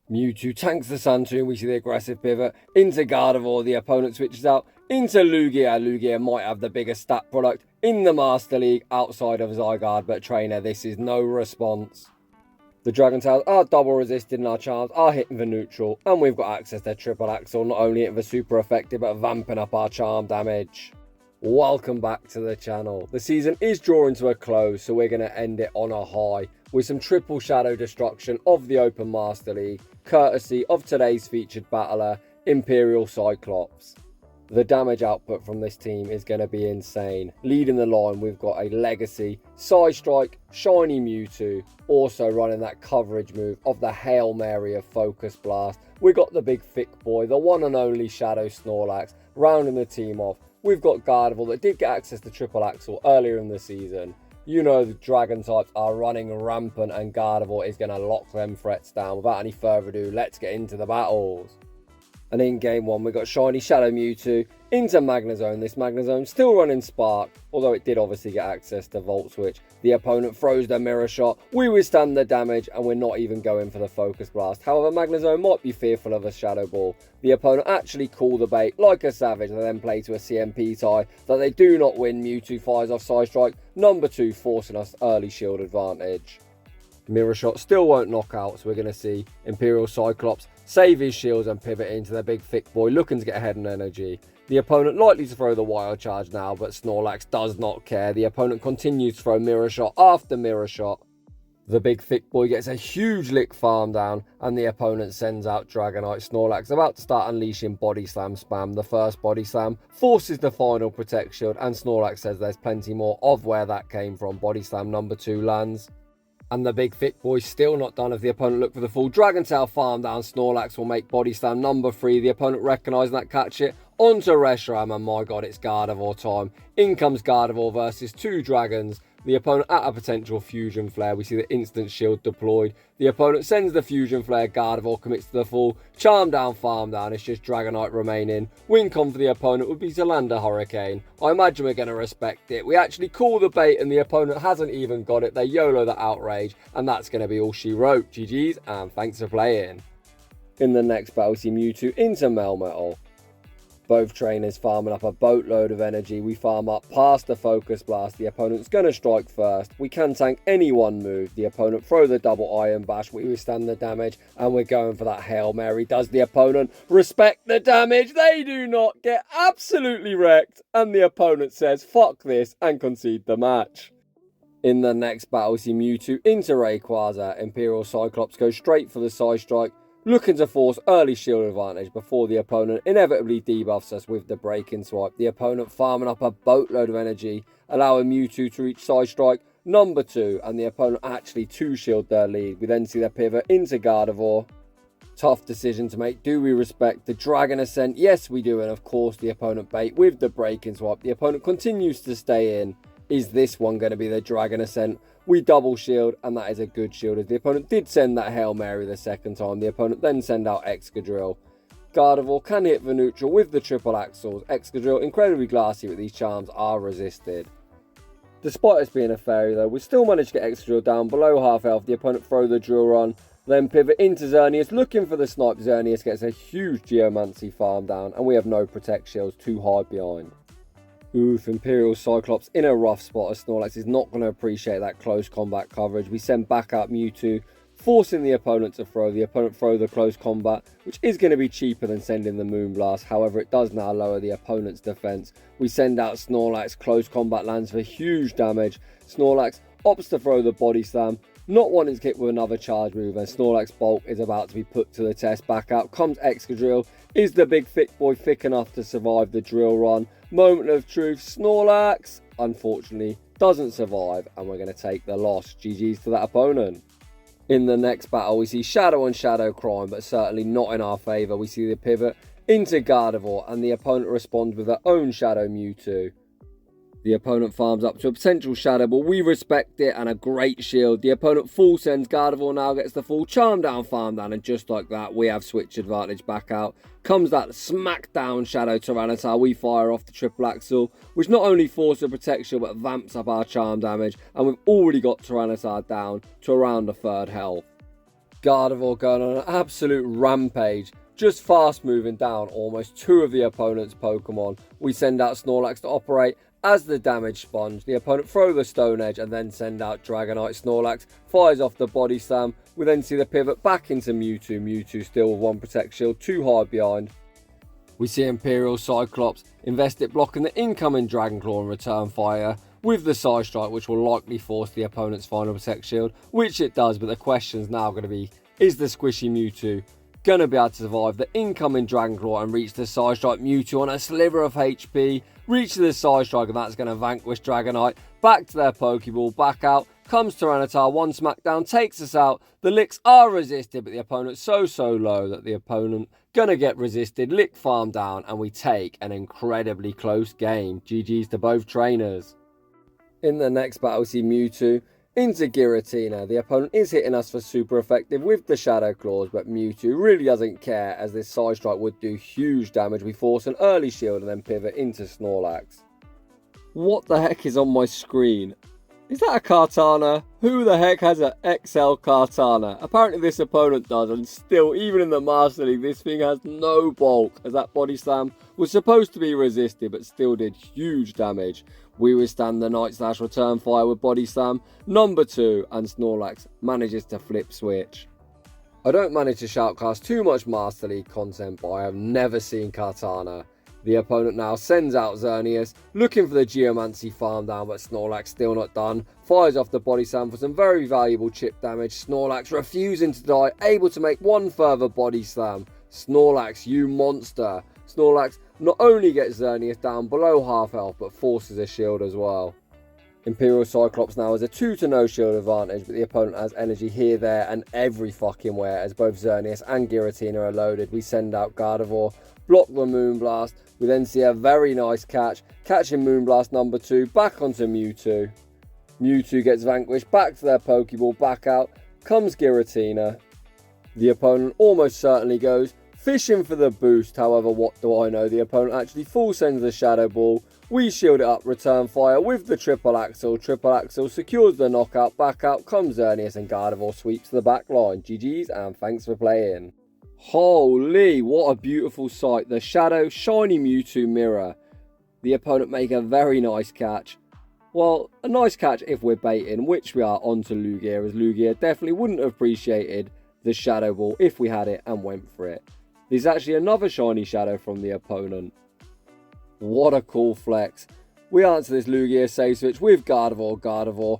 Mewtwo tanks the Sun Tomb, we see the aggressive pivot into Gardevoir, the opponent switches out into Lugia. Lugia might have the biggest stat product in the Master League outside of Zygarde, but trainer, this is no response. The Dragon Tails are double resisted and our charms are hitting the neutral, and we've got access to triple axle, not only hitting the super effective but vamping up our charm damage. Welcome back to the channel. The season is drawing to a close, so we're going to end it on a high with some triple shadow destruction of the Open Master League, courtesy of today's featured battler, Imperialcyclops. The damage output from this team is going to be insane. Leading the line, we've got a Legacy, Psystrike, Shiny Mewtwo, also running that coverage move of the Hail Mary of Focus Blast. We've got the big thick boy, the one and only Shadow Snorlax, rounding the team off. We've got Gardevoir that did get access to triple axle earlier in the season. You know the dragon types are running rampant and Gardevoir is going to lock them threats down. Without any further ado, let's get into the battles. And in game one, we got Shiny Shadow Mewtwo into Magnezone. This Magnezone still running Spark, although it did obviously get access to Volt Switch. The opponent throws the Mirror Shot. We withstand the damage, and we're not even going for the Focus Blast. However, Magnezone might be fearful of a Shadow Ball. The opponent actually call the bait like a savage, and then play to a CMP tie that they do not win. Mewtwo fires off Psystrike, number 2, forcing us early shield advantage. Mirror Shot still won't knock out, so we're going to see Imperialcyclops save his shields and pivot into the big thick boy, looking to get ahead in energy. The opponent likely to throw the Wild Charge now, but Snorlax does not care. The opponent continues to throw Mirror Shot after Mirror Shot. The big thick boy gets a huge lick farm down, and the opponent sends out Dragonite. Snorlax about to start unleashing Body Slam spam. The first Body Slam forces the final Protect Shield, and Snorlax says there's plenty more of where that came from. Body Slam number 2 lands. And the big thick boy still not done. If the opponent look for the full Dragon Tail farm down, Snorlax will make Body Slam number 3. The opponent recognising that, catch it onto Reshiram, and my god, it's Gardevoir time. In comes Gardevoir versus 2 dragons. The opponent at a potential Fusion Flare. We see the instant shield deployed. The opponent sends the Fusion Flare. Gardevoir commits to the full Charm down, Farm down. It's just Dragonite remaining. Win con for the opponent would be to land a Hurricane. I imagine we're going to respect it. We actually call the bait and the opponent hasn't even got it. They YOLO the outrage, and that's going to be all she wrote. GG's and thanks for playing. In the next battle, we see Mewtwo into Melmetal. Both trainers farming up a boatload of energy. We farm up past the Focus Blast. The opponent's going to strike first. We can tank any one move. The opponent throw the double Iron Bash. We withstand the damage, and we're going for that Hail Mary. Does the opponent respect the damage? They do not, get absolutely wrecked, and the opponent says fuck this and concede the match. In the next battle, we see Mewtwo into Rayquaza. Imperialcyclops goes straight for the Psystrike, looking to force early shield advantage before the opponent inevitably debuffs us with the breaking swipe. The opponent farming up a boatload of energy, allowing Mewtwo to reach Psystrike number 2, and the opponent actually 2-shield their lead. We then see the pivot into Gardevoir. Tough decision to make. Do we respect the Dragon Ascent? Yes, we do, and of course the opponent bait with the breaking swipe. The opponent continues to stay in. Is this one going to be the Dragon Ascent? We double shield, and that is a good shield, as the opponent did send that Hail Mary the second time. The opponent then send out Excadrill. Gardevoir can hit the neutral with the triple axles. Excadrill incredibly glassy, but these charms are resisted. Despite us being a fairy though, we still managed to get Excadrill down below half health. The opponent throw the drill run, then pivot into Xerneas, looking for the snipe. Xerneas gets a huge Geomancy farm down, and we have no Protect Shields to hide behind. Oof, Imperialcyclops in a rough spot, as Snorlax is not going to appreciate that close combat coverage. We send back out Mewtwo, forcing the opponent to throw. The opponent throw the close combat, which is going to be cheaper than sending the Moonblast. However, it does now lower the opponent's defense. We send out Snorlax, close combat lands for huge damage. Snorlax opts to throw the Body Slam, not wanting to hit with another charge move, and Snorlax bulk is about to be put to the test. Back out comes Excadrill. Is the big thick boy thick enough to survive the drill run? Moment of truth. Snorlax, unfortunately, doesn't survive, and we're going to take the loss. GG's to that opponent. In the next battle, we see Shadow on Shadow crime, but certainly not in our favour. We see the pivot into Gardevoir, and the opponent responds with their own Shadow Mewtwo. The opponent farms up to a potential Shadow Ball. We respect it, and a great shield. The opponent full sends. Gardevoir now gets the full Charm down, Farm down, and just like that, we have switch advantage back out. Comes that smackdown Shadow Tyranitar. We fire off the triple axle, which not only forces a protection, but vamps up our charm damage, and we've already got Tyranitar down to around the 3rd health. Gardevoir going on an absolute rampage, just fast moving down almost 2 of the opponent's Pokemon. We send out Snorlax to operate as the damage sponge. The opponent throw the Stone Edge and then send out Dragonite. Snorlax fires off the Body Slam. We then see the pivot back into Mewtwo. Mewtwo still with 1 Protect Shield, 2 hard behind. We see Imperialcyclops invest it blocking the incoming Dragon Claw and return fire with the psystrike, which will likely force the opponent's final Protect Shield, which it does, but the question's now going to be, is the squishy Mewtwo going to be able to survive the incoming Dragon Claw and reach the psystrike? Mewtwo on a sliver of HP, reaches the psystrike, and that's going to vanquish Dragonite. Back to their Pokeball, back out, comes Tyranitar, 1 smackdown, takes us out. The licks are resisted, but the opponent's so low that the opponent gonna get resisted, lick farm down, and we take an incredibly close game. GG's to both trainers. In the next battle, we see Mewtwo into Giratina. The opponent is hitting us for super effective with the Shadow Claws, but Mewtwo really doesn't care, as this psystrike would do huge damage. We force an early shield and then pivot into Snorlax. What the heck is on my screen? Is that a Kartana? Who the heck has an XL Kartana? Apparently this opponent does, and still, even in the Master League, this thing has no bulk, as that Body Slam was supposed to be resisted, but still did huge damage. We withstand the Night Slash return fire with Body Slam number 2, and Snorlax manages to flip switch. I don't manage to shoutcast too much Master League content, but I have never seen Kartana. The opponent now sends out Xerneas, looking for the Geomancy farm down, but Snorlax still not done. Fires off the Body Slam for some very valuable chip damage. Snorlax refusing to die, able to make 1 further Body Slam. Snorlax, you monster. Snorlax not only gets Xerneas down below half health, but forces a shield as well. Imperialcyclops now has a 2 to no shield advantage, but the opponent has energy here, there, and every fucking where, as both Xerneas and Giratina are loaded. We send out Gardevoir, block the Moonblast. We then see a very nice catch, catching Moonblast number 2, back onto Mewtwo. Mewtwo gets vanquished, back to their Pokeball, back out, comes Giratina. The opponent almost certainly goes fishing for the boost, however, what do I know, the opponent actually full sends the Shadow Ball. We shield it up, return fire with the Triple Axle. Triple Axle secures the knockout, back out comes Xerneas, and Gardevoir sweeps the back line. GG's and thanks for playing. Holy, what a beautiful sight. The Shadow Shiny Mewtwo mirror. The opponent make a very nice catch. Well, a nice catch if we're baiting, which we are, onto Lugia, as Lugia definitely wouldn't have appreciated the Shadow Ball if we had it and went for it. There's actually another Shiny Shadow from the opponent. What a cool flex. We answer this Lugia save switch with Gardevoir. Gardevoir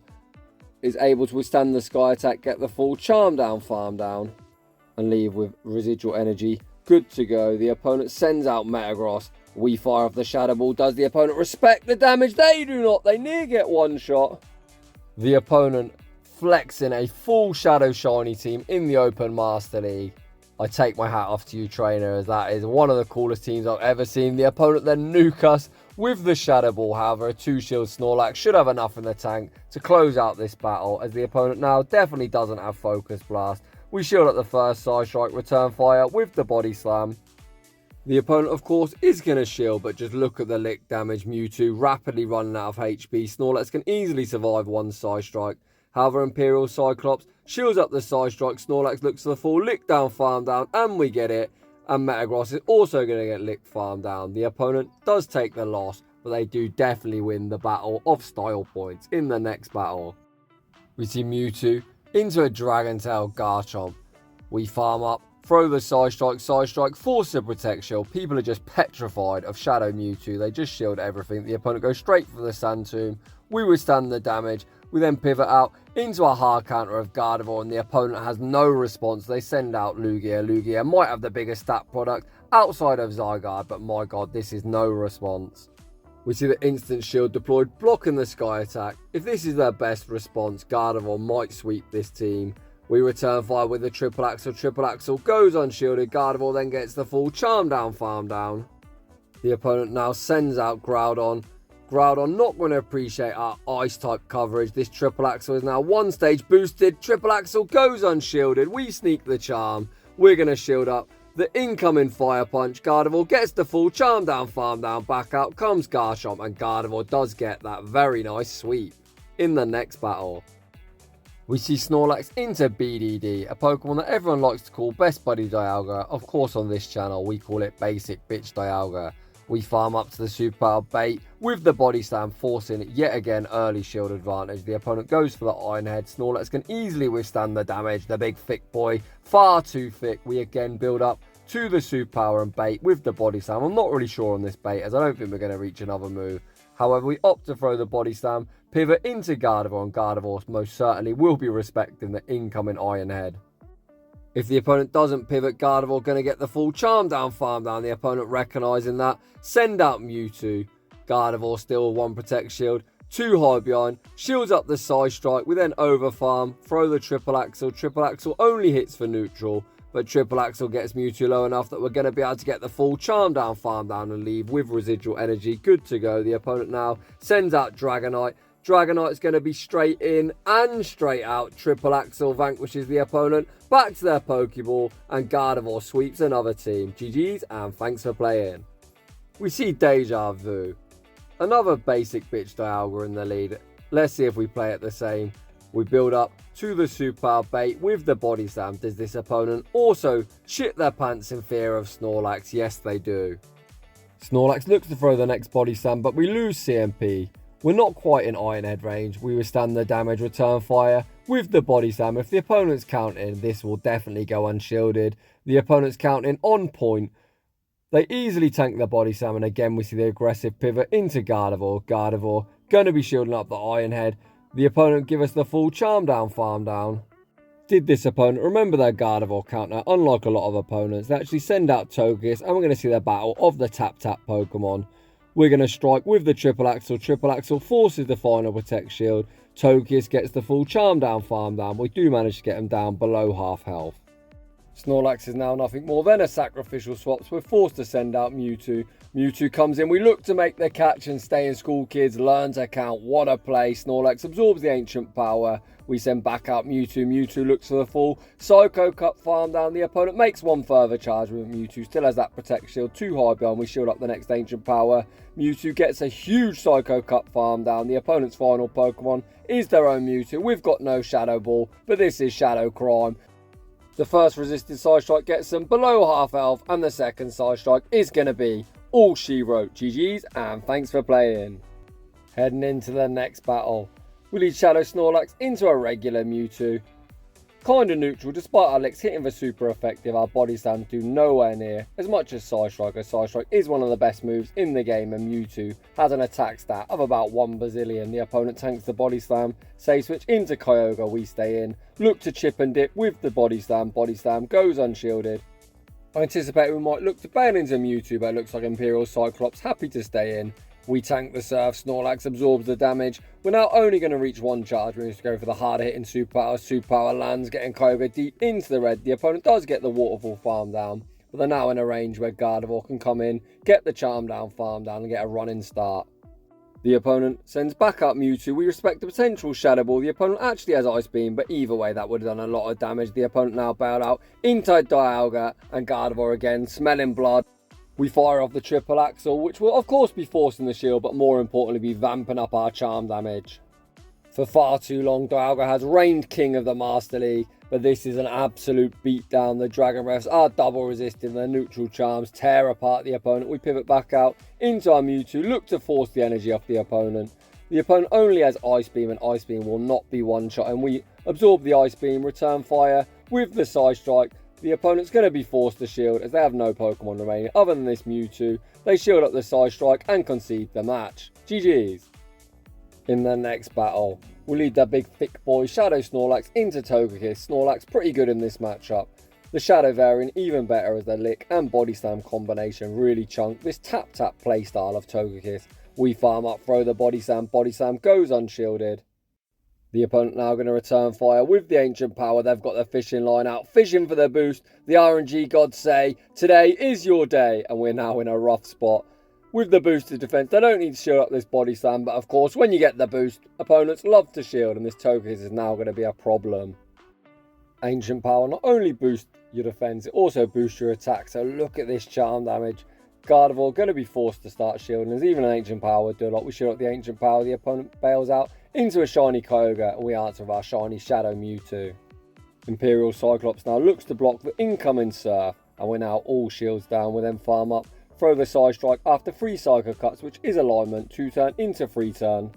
is able to withstand the Sky Attack, get the full Charm down, Farm down, and leave with residual energy. Good to go. The opponent sends out Metagross. We fire off the Shadow Ball. Does the opponent respect the damage? They do not. They near get 1 shot. The opponent flexing a full Shadow Shiny team in the Open Master League. I take my hat off to you, trainer, as that is one of the coolest teams I've ever seen. The opponent then nuke us with the Shadow Ball. However, a 2-shield Snorlax should have enough in the tank to close out this battle, as the opponent now definitely doesn't have Focus Blast. We shield up the first Psystrike, return fire with the Body Slam. The opponent, of course, is going to shield, but just look at the lick damage. Mewtwo rapidly running out of HP. Snorlax can easily survive 1 Psystrike. However, Imperialcyclops shields up the Psystrike. Snorlax looks for the full lick down, farm down, and we get it. And Metagross is also going to get licked, farm down. The opponent does take the loss, but they do definitely win the battle of style points in the next battle. We see Mewtwo into a Dragon Tail Garchomp. We farm up, throw the Psystrike, force the Protect Shield. People are just petrified of Shadow Mewtwo. They just shield everything. The opponent goes straight for the Sand Tomb. We withstand the damage. We then pivot out into a hard counter of Gardevoir, and the opponent has no response. They send out Lugia. Lugia might have the biggest stat product outside of Zygarde, but my god, this is no response. We see the instant shield deployed, blocking the Sky Attack. If this is their best response, Gardevoir might sweep this team. We return fire with the Triple Axle. Triple Axle goes unshielded. Gardevoir then gets the full Charm down, Farm down. The opponent now sends out Groudon. Groudon not going to appreciate our Ice type coverage. This Triple Axle is now 1 stage boosted. Triple Axle goes unshielded. We sneak the Charm. We're going to shield up the incoming Fire Punch. Gardevoir gets the full Charm down, Farm down, back out comes Garchomp, and Gardevoir does get that very nice sweep in the next battle. We see Snorlax into BDD, a Pokemon that everyone likes to call Best Buddy Dialga. Of course, on this channel, we call it Basic Bitch Dialga. We farm up to the Superpower bait with the Body Slam, forcing yet again early shield advantage. The opponent goes for the Iron Head. Snorlax can easily withstand the damage. The big thick boy, far too thick. We again build up to the Superpower and bait with the Body Slam. I'm not really sure on this bait, as I don't think we're going to reach another move. However, we opt to throw the Body Slam, pivot into Gardevoir, and Gardevoir most certainly will be respecting the incoming Iron Head. If the opponent doesn't pivot, Gardevoir going to get the full Charm Down, Farm Down. The opponent recognising that, send out Mewtwo. Gardevoir still 1 Protect Shield, 2 high behind, shields up the Psystrike. We then over farm, throw the Triple Axle. Triple Axle only hits for neutral, but Triple Axle gets Mewtwo low enough that we're going to be able to get the full Charm Down, Farm Down and leave with residual energy. Good to go. The opponent now sends out Dragonite. Dragonite's going to be straight in and straight out. Triple Axle vanquishes the opponent. Back to their Pokeball, and Gardevoir sweeps another team. GG's and thanks for playing. We see Deja Vu. Another basic bitch Dialga in the lead. Let's see if we play it the same. We build up to the Superpower bait with the Body Slam. Does this opponent also shit their pants in fear of Snorlax? Yes, they do. Snorlax looks to throw the next Body Slam, but we lose CMP. We're not quite in Iron Head range. We withstand the damage, return fire with the Body Slam. If the opponent's counting, this will definitely go unshielded. The opponent's counting on point. They easily tank the Body Slam, and again we see the aggressive pivot into Gardevoir. Gardevoir going to be shielding up the Iron Head. The opponent give us the full Charm Down, Farm Down. Did this opponent remember their Gardevoir counter? Unlike a lot of opponents, they actually send out Togekiss, and we're going to see the battle of the tap-tap Pokemon. We're going to strike with the Triple Axle. Triple Axle forces the final Protect Shield. Togekiss gets the full Charm Down, Farm Down. We do manage to get him down below half health. Snorlax is now nothing more than a sacrificial swap, so we're forced to send out Mewtwo. Mewtwo comes in, we look to make the catch and stay in school, kids. Learn to count, what a play. Snorlax absorbs the ancient power. We send back out Mewtwo. Mewtwo looks for the full Psycho Cup, Farm Down. The opponent makes 1 further charge with Mewtwo. Still has that Protect Shield, 2 high behind. We shield up the next ancient power. Mewtwo gets a huge Psycho Cup, Farm Down. The opponent's final Pokemon is their own Mewtwo. We've got no Shadow Ball, but this is Shadow Crime. The first resisted Psystrike gets them below half health, and the second Psystrike is going to be all she wrote. GG's and thanks for playing. Heading into the next battle, we lead Shadow Snorlax into a regular Mewtwo. Kinda neutral, despite our licks hitting for super effective, our Body Slams do nowhere near as much as Psystrike. Psystrike is one of the best moves in the game, and Mewtwo has an attack stat of about 1 bazillion. The opponent tanks the Body Slam, save switch into Kyogre, we stay in. Look to chip and dip with the Body Slam goes unshielded. I anticipate we might look to bail into Mewtwo, but it looks like Imperialcyclops happy to stay in. We tank the Surf, Snorlax absorbs the damage. We're now only going to reach 1 charge. We need to go for the harder hitting Superpower. Superpower lands, getting Kyogre deep into the red. The opponent does get the Waterfall, Farm Down, but they're now in a range where Gardevoir can come in, get the Charm Down, Farm Down, and get a running start. The opponent sends back up Mewtwo. We respect the potential Shadow Ball. The opponent actually has Ice Beam, but either way that would have done a lot of damage. The opponent now bailed out into Dialga, and Gardevoir again, smelling blood. We fire off the Triple Axle, which will of course be forcing the shield, but more importantly be vamping up our charm damage. For far too long, Dialga has reigned king of the Master League, but this is an absolute beatdown. The Dragon Breaths are double resisting, their neutral charms tear apart the opponent. We pivot back out into our Mewtwo, look to force the energy off the opponent. The opponent only has Ice Beam, and Ice Beam will not be one shot, and we absorb the Ice Beam, return fire with the Psystrike. The opponent's going to be forced to shield as they have no Pokemon remaining other than this Mewtwo. They shield up the Psystrike and concede the match. GG's. In the next battle, we'll lead the big thick boy Shadow Snorlax into Togekiss. Snorlax pretty good in this matchup. The Shadow variant even better as the Lick and Body Slam combination really chunk this tap-tap playstyle of Togekiss. We farm up, throw the Body Slam goes unshielded. The opponent now going to return fire with the ancient power. They've got their fishing line out, fishing for their boost. The RNG gods say, today is your day, and we're now in a rough spot. With the boosted defense, they don't need to shield up this Body Slam, but of course, when you get the boost, opponents love to shield, and this Togekiss is now going to be a problem. Ancient power not only boosts your defense, it also boosts your attack, so look at this charm damage. Gardevoir going to be forced to start shielding, as even an ancient power would do a lot. We shield up the ancient power, the opponent bails out into a shiny Kyogre, and we answer with our shiny Shadow Mewtwo. Imperialcyclops now looks to block the incoming Surf, and we're now all shields down. We then farm up, throw the psystrike after 3 Psycho Cuts, which is alignment, 2 turn into 3 turn.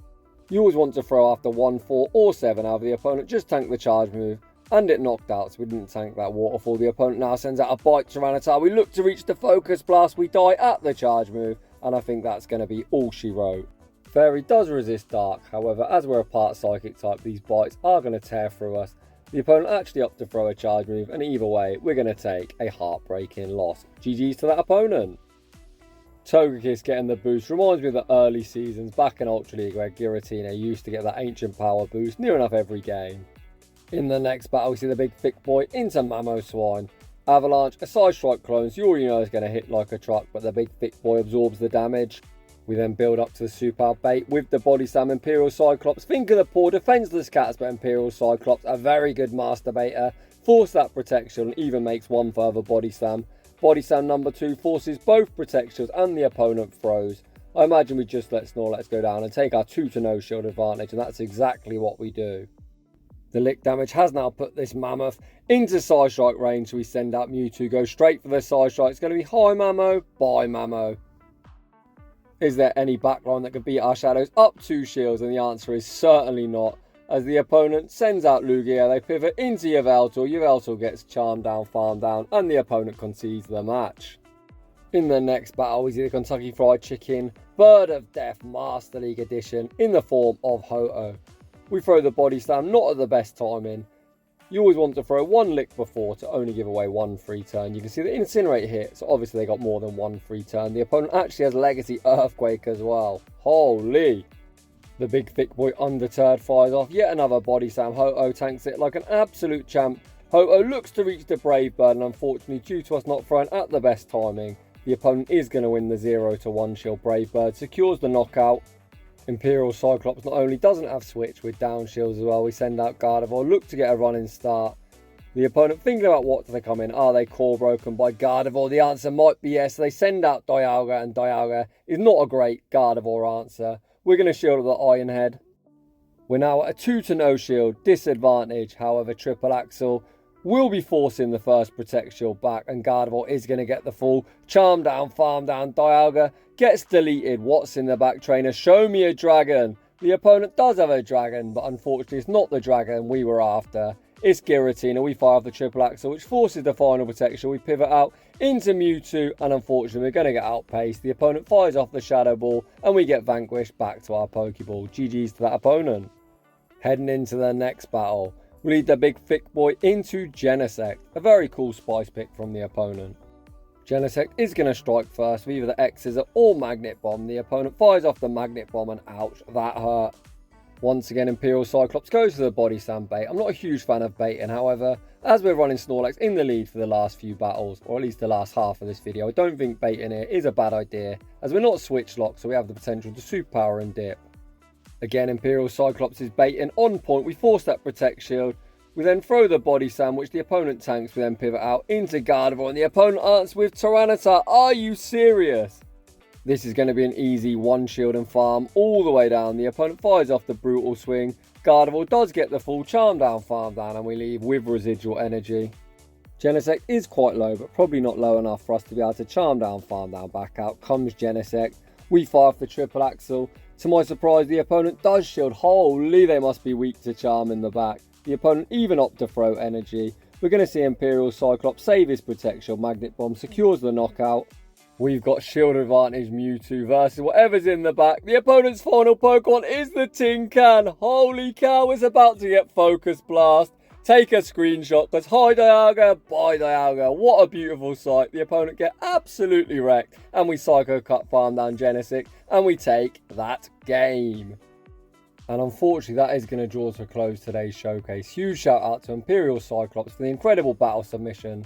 You always want to throw after 1, 4 or 7 out of the opponent, just tank the charge move, and it knocked out, so we didn't tank that waterfall. The opponent now sends out a Bite Tyranitar. We look to reach the Focus Blast, we die at the charge move, and I think that's going to be all she wrote. Fairy does resist Dark, however, as we're a part Psychic type, these bites are going to tear through us. The opponent actually opted to throw a charge move, and either way, we're going to take a heartbreaking loss. GG's to that opponent. Togekiss getting the boost reminds me of the early seasons back in Ultra League where Giratina used to get that ancient power boost near enough every game. In the next battle, we see the big thick boy into Mamoswine. Avalanche, a Psystrike clone, so you already know it's going to hit like a truck, but the big thick boy absorbs the damage. We then build up to the super bait with the Body Slam. Imperialcyclops. Think of the poor defenseless cats, but Imperialcyclops, a very good masturbator, force that protection and even makes one further Body Slam. Body Slam number 2 forces both protections and the opponent froze. I imagine we just let Snorlax go down and take our 2-0 shield advantage, and that's exactly what we do. The lick damage has now put this mammoth into Psystrike range, so we send out Mewtwo, go straight for the Psystrike. It's going to be hi Mamo, bye Mamo. Is there any backline that could beat our Shadows up 2 shields? And the answer is certainly not. As the opponent sends out Lugia, they pivot into Yveltal. Yveltal gets charmed down, farmed down, and the opponent concedes the match. In the next battle, we see the Kentucky Fried Chicken Bird of Death Master League Edition in the form of Ho-Oh. We throw the Body Slam, not at the best timing. You always want to throw 1 lick before to only give away 1 free turn. You can see the Incinerate hit, so obviously they got more than 1 free turn. The opponent actually has Legacy Earthquake as well. Holy! The big thick boy undeterred fires off yet another Body Slam. Ho-Oh tanks it like an absolute champ. Ho-Oh looks to reach the Brave Bird, and unfortunately due to us not throwing at the best timing, the opponent is going to win the 0-1 shield. Brave Bird secures the knockout. Imperialcyclops not only doesn't have switch with down shields as well, we send out Gardevoir, look to get a running start. The opponent thinking about what do they come in, are they core broken by Gardevoir? The answer might be yes, they send out Dialga, and Dialga is not a great Gardevoir answer. We're going to shield with the Iron Head. We're now at a 2-0 shield, disadvantage, however Triple Axel will be forcing the first Protect shield back, and Gardevoir is going to get the full charm down, farm down. Dialga gets deleted. What's in the back trainer? Show me a dragon. The opponent does have a dragon, but unfortunately it's not the dragon we were after. It's Giratina. We fire off the Triple Axel, which forces the final protection. We pivot out into Mewtwo, and unfortunately we're going to get outpaced. The opponent fires off the Shadow Ball, and we get vanquished back to our Pokeball. GG's to that opponent. Heading into the next battle, we lead the big thick boy into Genesect. A very cool spice pick from the opponent. Genesect is going to strike first with either the X-Scissor or Magnet Bomb. The opponent fires off the Magnet Bomb, and ouch, that hurt. Once again, Imperialcyclops goes to the Body Slam bait. I'm not a huge fan of baiting, however, as we're running Snorlax in the lead for the last few battles, or at least the last half of this video, I don't think baiting here is a bad idea, as we're not switch locked, so we have the potential to superpower and dip. Again, Imperialcyclops is baiting on point. We force that Protect shield. We then throw the Body Slam, which the opponent tanks. We then pivot out into Gardevoir, and the opponent answers with Tyranitar. Are you serious? This is going to be an easy 1 shield and farm all the way down. The opponent fires off the Brutal Swing. Gardevoir does get the full charm down, farm down, and we leave with residual energy. Genesect is quite low, but probably not low enough for us to be able to charm down, farm down. Back out comes Genesect. We fire off the Triple Axel. To my surprise, the opponent does shield. Holy, they must be weak to charm in the back. The opponent even opts to throw energy. We're going to see Imperialcyclops save his protection. Magnet Bomb secures the knockout. We've got shield advantage Mewtwo versus whatever's in the back. The opponent's final Pokemon is the Tin Can. Holy cow, it's about to get Focus Blast. Take a screenshot, because hi Dialga, bye Dialga. What a beautiful sight. The opponent get absolutely wrecked, and we Psycho Cut farm down Genesect, and we take that game. And unfortunately, that is going to draw to a close today's showcase. Huge shout out to Imperialcyclops for the incredible battle submission.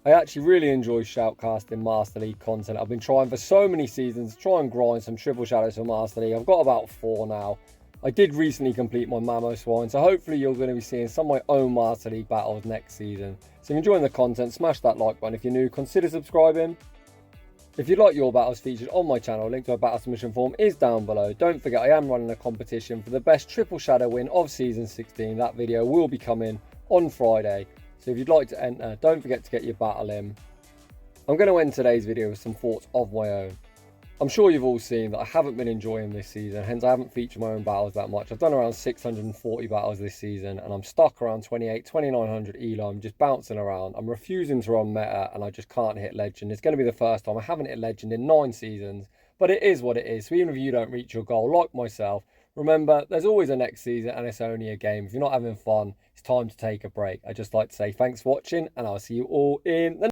I actually really enjoy shoutcasting Master League content. I've been trying for so many seasons to try and grind some triple shadows for Master League. I've got about 4 now. I did recently complete my Mamoswine, so hopefully you're going to be seeing some of my own Master League battles next season. So if you're enjoying the content, smash that like button. If you're new, consider subscribing. If you'd like your battles featured on my channel, link to a battle submission form is down below. Don't forget I am running a competition for the best triple shadow win of season 16. That video will be coming on Friday. So if you'd like to enter, don't forget to get your battle in. I'm going to end today's video with some thoughts of my own. I'm sure you've all seen that I haven't been enjoying this season, hence I haven't featured my own battles that much. I've done around 640 battles this season and I'm stuck around 2900 elo. I'm just bouncing around. I'm refusing to run meta and I just can't hit legend. It's going to be the first time I haven't hit legend in 9 seasons, but it is what it is. So even if you don't reach your goal like myself, remember there's always a next season and it's only a game. If you're not having fun, it's time to take a break. I'd just like to say thanks for watching and I'll see you all in the